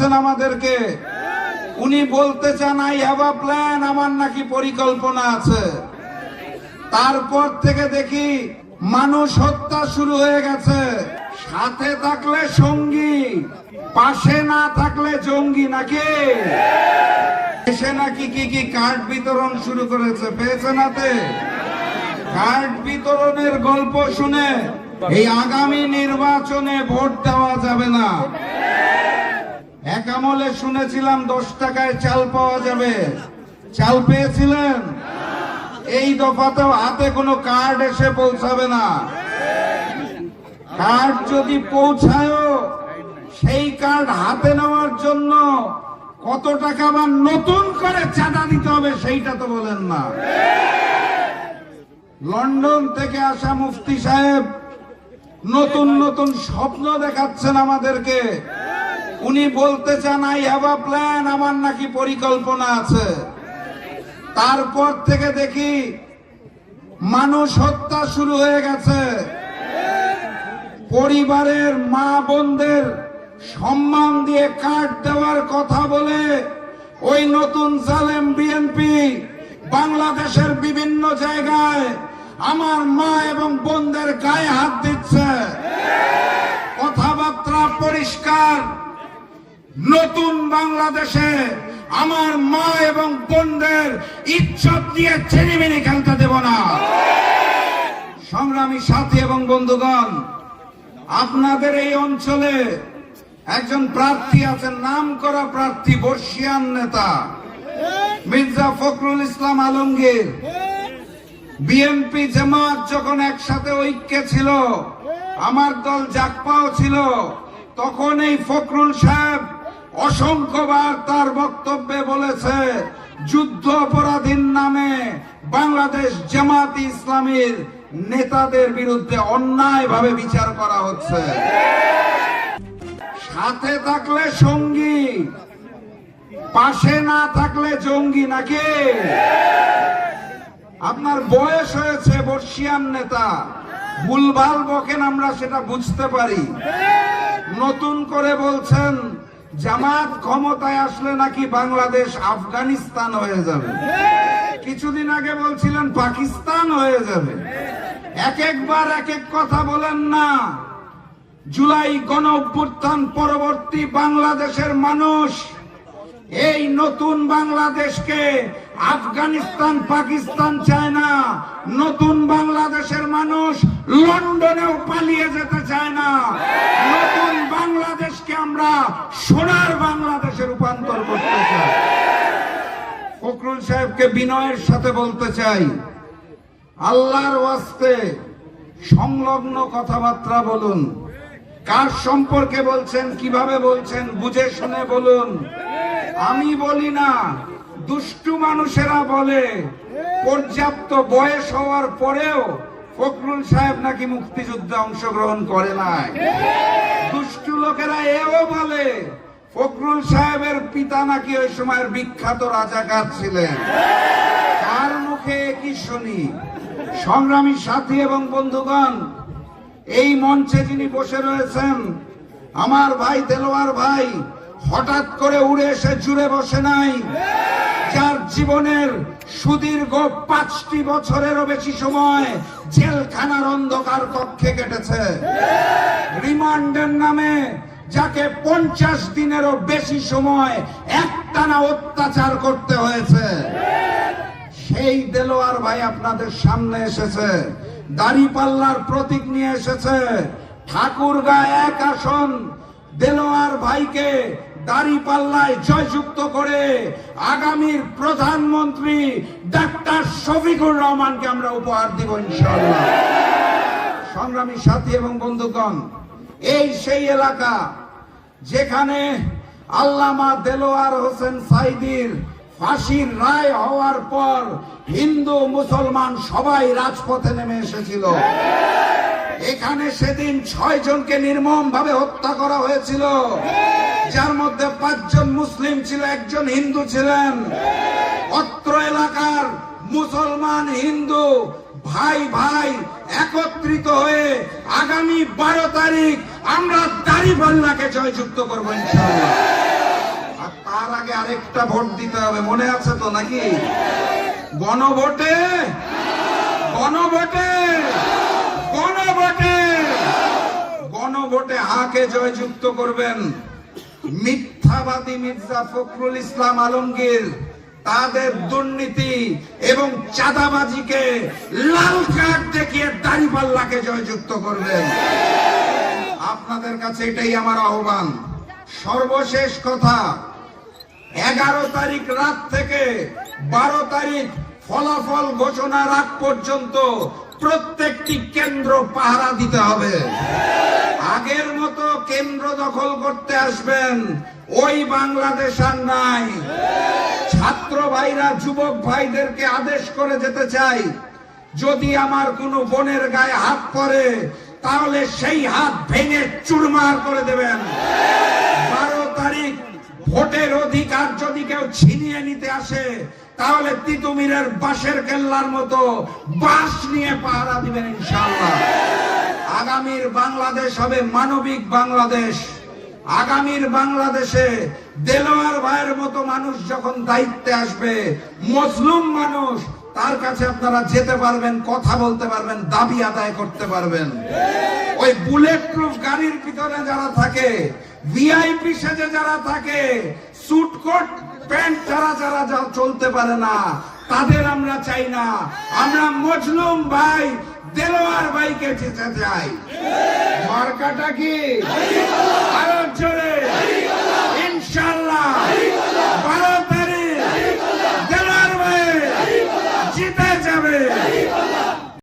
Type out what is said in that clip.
করছেন আমাদেরকে। উনি বলতে চান আই হ্যাভ আ প্ল্যান, আমার নাকি পরিকল্পনা আছে। তারপর থেকে দেখি মানুষ হত্যা শুরু হয়ে গেছে। সাথে থাকলে সঙ্গী, পাশে না থাকলে জঙ্গি নাকি। এসে নাকি কি কার্ড বিতরণ শুরু করেছে, পেয়েছে নাতে। কার্ড বিতরণের গল্প শুনে এই আগামী নির্বাচনে ভোট দেওয়া যাবে না। এক আমলে শুনেছিলাম 10 টাকায় চাল পাওয়া যাবে, চাল পেয়েছিলেন? এই দফাতেও হাতে কোনো কার্ড এসে পৌঁছাবে না। কার্ড যদি পৌঁছায়ও, সেই কার্ড হাতে নেওয়ার জন্য কত টাকা বা নতুন করে চাঁদা দিতে হবে সেইটা তো বলেন না। লন্ডন থেকে আসা মুফতি সাহেব নতুন নতুন স্বপ্ন দেখাচ্ছেন আমাদেরকে। উনি বলতে চান আই হ্যাভ আ প্ল্যান, আমার নাকি পরিকল্পনা আছে। তারপর থেকে দেখি মানুষ হত্যা শুরু হয়ে গেছে। পরিবারের মা বোনদের সম্মান দিয়ে কার্ড দেওয়ার কথা বলে ওই নতুন জালেম বিএনপি বাংলাদেশের বিভিন্ন জায়গায় আমার মা এবং বোনদের গায়ে হাত দিচ্ছে। কথাবার্তা পরিষ্কার, নতুন বাংলাদেশে আমার মা এবং বোনদের ইজ্জত দিয়ে ছিনিমিনি খেলতে দেব না। সংগ্রামী সাথী এবং বন্ধুগণ, আপনাদের এই অঞ্চলে একজন প্রার্থী আছেন, নাম করা প্রার্থী, বর্ষিয়ান নেতা মির্জা ফখরুল ইসলাম আলমগীর। বিএনপি জামাত যখন একসাথে ঐক্যে ছিল, আমার দল জাকপাও ছিল, তখন এই ফখরুল সাহেব অসংখ্যবার তার বক্তব্যে বলেছে যুদ্ধ অপরাধীর নামে বাংলাদেশ জামাত ইসলামীর নেতাদের বিরুদ্ধে অন্যায়ভাবে বিচার করা হচ্ছে। সাথে থাকলে সঙ্গী, পাশে না থাকলে জঙ্গি নাকি। আপনার বয়স হয়েছে, বর্ষিয়ান নেতা, ভুলভাল বকেন, আমরা সেটা বুঝতে পারি। নতুন করে বলছেন জামাত ক্ষমতায় আসলে নাকি বাংলাদেশ আফগানিস্তান হয়ে যাবে। কিছুদিন আগে বলছিলেন পাকিস্তান হয়ে যাবে। এক একবার এক এক কথা বলেন না। জুলাই গণ অভ্যুত্থান পরবর্তী বাংলাদেশের মানুষ এই নতুন বাংলাদেশকে আফগানিস্তান পাকিস্তান চায় না। নতুন বাংলাদেশের মানুষ লন্ডনেও পালিয়ে যেতে চায় না। নতুন বাংলাদেশকে আমরা সোনার বাংলাদেশে রূপান্তর করতে চাই। ফখরুল সাহেবকে বিনয়ের সাথে বলতে চাই, আল্লাহর ওয়াস্তে সংলগ্ন কথাবার্তা বলুন। কার সম্পর্কে বলছেন, কিভাবে বলছেন, বুঝে শুনে বলুন। আমি বলি না, দুষ্টু মানুষেরা বলে পর্যাপ্ত বয়স হওয়ার পরেও ফখরুল সাহেব নাকি মুক্তিযুদ্ধে অংশগ্রহণ করে নাই। দুষ্টু লোকেরা এও বলে ফখরুল সাহেবের পিতা নাকি ওই সময়ের বিখ্যাত রাজাকার ছিলেন। কার মুখে কি শুনি? সংগ্রামী সাথী এবং বন্ধুগণ, এই মঞ্চে যিনি বসে রয়েছেন আমার ভাই দেলোয়ার ভাই হঠাৎ করে উড়ে এসে জুড়ে বসে নাই। যার জীবনের সুদীর্ঘ 5টি বছরেরও বেশি সময় জেলখানার অন্ধকার কক্ষে কেটেছে, রিমান্ডের নামে যাকে 50 দিনেরও বেশি সময় একটানা অত্যাচার করতে হয়েছে, সেই দেলোয়ার ভাই আপনাদের সামনে এসেছে। দাঁড়িপাল্লার প্রতীক নিয়ে এসেছে। ঠাকুরগাঁ 1 আসন দেলোয়ার ভাইকে দাঁড়িপাল্লায় জয়যুক্ত করে আগামীর প্রধানমন্ত্রী ডাক্তার শফিকুর রহমানকে আমরা উপহার দিব ইনশাআল্লাহ। সংগ্রামী সাথী এবং বন্ধুগণ, এই সেই এলাকা যেখানে আল্লামা দেলোয়ার হোসেন সাইদির ফাঁসির রায় হওয়ার পর হিন্দু মুসলমান সবাই রাজপথে নেমে এসেছিল। এখানে সেদিন 6 জনকে নির্মম ভাবে হত্যা করা হয়েছিল, যার মধ্যে 5 জন মুসলিম ছিল, 1 জন হিন্দু ছিলেন। অত্র এলাকার মুসলমান হিন্দু ভাই ভাই একত্রিত হয়ে আগামী 12 তারিখ আমরা দাঁড়িপাল্লাকে জয়যুক্ত করবো ইনশাআল্লাহ। আরেকটা ভোট দিতে হবে, মনে আছে তো নাকি? গণভোটে গণভোটে গণভোটে গণভোটে হাকে জয়যুক্ত করবেন। মিথ্যাবাদী মির্জা ফখরুল ইসলাম আলমগীর তাদের দুর্নীতি এবং চাঁদাবাজিকে লাল কার্ড দেখিয়ে দাঁড়িপাল্লাকে জয়যুক্ত করবেন। আপনাদের কাছে এটাই আমার আহ্বান। সর্বশেষ কথা, 11 তারিখ রাত থেকে 12 তারিখ ফলাফল ঘোষণার আগ পর্যন্ত প্রত্যেকটি কেন্দ্র পাহারা দিতে হবে। আগের মতো কেন্দ্র দখল করতে আসবেন, ওই বাংলাদেশ আর নাই। ছাত্র ভাইরা যুবক ভাইদেরকে আদেশ করে যেতে চাই, যদি আমার কোনো বোনের গায়ে হাত পড়ে তাহলে সেই হাত ভেঙে চুরমার করে দেবেন। 12 তারিখ ভোটের অধিকার যদি কেউ ছিনিয়ে নিতে আসে তাহলে তিতুমিরের বাঁশের কেল্লার মতো বাঁশ নিয়ে পাহারা দিবেন ইনশাআল্লাহ। আগামীর বাংলাদেশ হবে মানবিক বাংলাদেশ। আগামীর বাংলাদেশে দেলোয়ার ভাইয়ের মতো মানুষ যখন দায়িত্বে আসবে, মজলুম মানুষ, তার কাছে আপনারা যেতে পারবেন, কথা বলতে পারবেন, দাবি আদায় করতে পারবেন। ওই বুলেট প্রুফ গাড়ির ভিতরে যারা থাকে, ভিআইপি সেজে যারা থাকে, স্যুট কোট প্যান্ট যারা চলতে পারে না, তাদের আমরা চাই না। আমরা মজলুম ভাই দেলোয়ার ভাইকে যেতে চাই। মার্কাটা কি? আরো জোরে ইনশাআল্লাহ। 12 তারিখ দেলোয়ার ভাই জিতে যাবে।